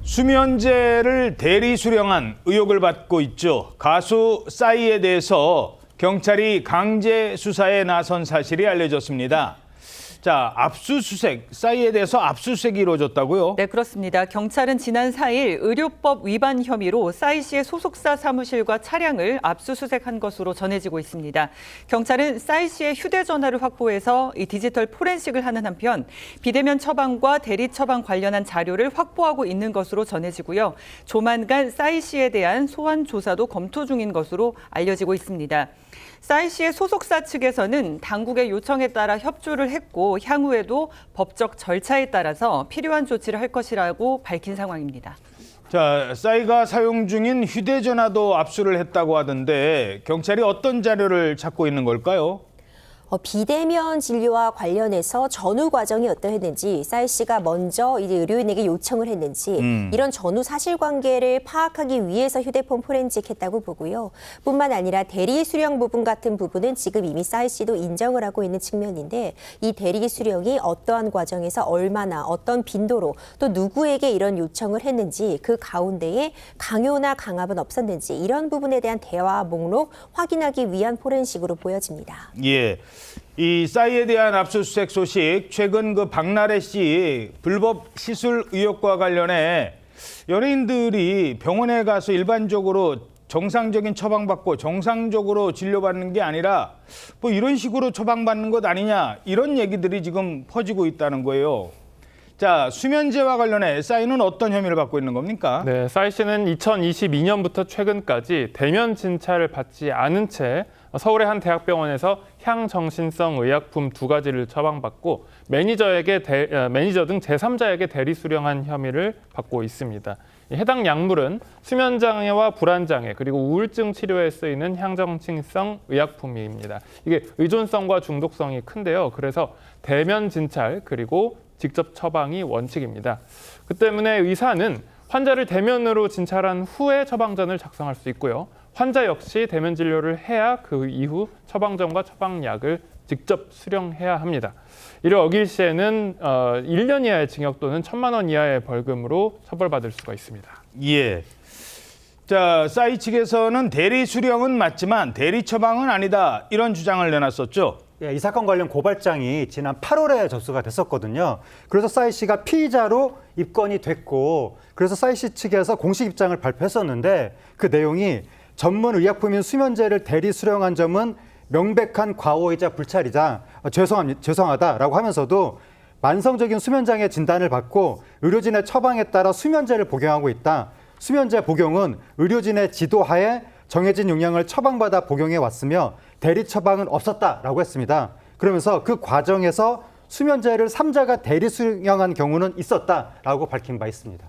수면제를 대리 수령한 의혹을 받고 있죠. 가수 싸이에 대해서 경찰이 강제 수사에 나선 사실이 알려졌습니다. 자, 싸이에 대해서 압수수색이 이루어졌다고요? 네, 그렇습니다. 경찰은 지난 4일 의료법 위반 혐의로 싸이 씨의 소속사 사무실과 차량을 압수수색한 것으로 전해지고 있습니다. 경찰은 싸이 씨의 휴대전화를 확보해서 이 디지털 포렌식을 하는 한편 비대면 처방과 대리 처방 관련한 자료를 확보하고 있는 것으로 전해지고요. 조만간 싸이 씨에 대한 소환 조사도 검토 중인 것으로 알려지고 있습니다. 싸이 씨의 소속사 측에서는 당국의 요청에 따라 협조를 했고 향후에도 법적 절차에 따라서 필요한 조치를 할 것이라고 밝힌 상황입니다. 자, 싸이가 사용 중인 휴대전화도 압수를 했다고 하던데 경찰이 어떤 자료를 찾고 있는 걸까요? 비대면 진료와 관련해서 전후 과정이 어떠했는지, 싸이 씨가 먼저 이제 의료인에게 요청을 했는지 이런 전후 사실관계를 파악하기 위해서 휴대폰 포렌식했다고 보고요. 뿐만 아니라 대리 수령 부분 같은 부분은 지금 이미 싸이 씨도 인정을 하고 있는 측면인데 이 대리 수령이 어떠한 과정에서 얼마나 어떤 빈도로 또 누구에게 이런 요청을 했는지 그 가운데에 강요나 강압은 없었는지 이런 부분에 대한 대화 목록 확인하기 위한 포렌식으로 보여집니다. 예. 이 싸이에 대한 압수수색 소식, 최근 그 박나래 씨 불법 시술 의혹과 관련해 연예인들이 병원에 가서 일반적으로 정상적인 처방받고 정상적으로 진료받는 게 아니라 뭐 이런 식으로 처방받는 것 아니냐, 이런 얘기들이 지금 퍼지고 있다는 거예요. 자, 수면제와 관련해 싸이는 어떤 혐의를 받고 있는 겁니까? 네, 싸이 씨는 2022년부터 최근까지 대면 진찰을 받지 않은 채 서울의 한 대학병원에서 향정신성 의약품 2가지를 처방받고 매니저 등 제3자에게 대리 수령한 혐의를 받고 있습니다. 해당 약물은 수면장애와 불안장애 그리고 우울증 치료에 쓰이는 향정신성 의약품입니다. 이게 의존성과 중독성이 큰데요. 그래서 대면 진찰 그리고 직접 처방이 원칙입니다. 그 때문에 의사는 환자를 대면으로 진찰한 후에 처방전을 작성할 수 있고요. 환자 역시 대면 진료를 해야 그 이후 처방전과 처방약을 직접 수령해야 합니다. 이를 어길 시에는 1년 이하의 징역 또는 1,000만 원 이하의 벌금으로 처벌받을 수가 있습니다. 예. 자, 싸이 측에서는 대리 수령은 맞지만 대리 처방은 아니다, 이런 주장을 내놨었죠. 예, 이 사건 관련 고발장이 지난 8월에 접수가 됐었거든요. 그래서 싸이 씨가 피의자로 입건이 됐고, 그래서 싸이 씨 측에서 공식 입장을 발표했었는데 그 내용이 전문 의약품인 수면제를 대리 수령한 점은 명백한 과오이자 불찰이자 죄송하다라고 하면서도 만성적인 수면장애 진단을 받고 의료진의 처방에 따라 수면제를 복용하고 있다. 수면제 복용은 의료진의 지도하에 정해진 용량을 처방받아 복용해 왔으며 대리 처방은 없었다라고 했습니다. 그러면서 그 과정에서 수면제를 3자가 대리 수령한 경우는 있었다라고 밝힌 바 있습니다.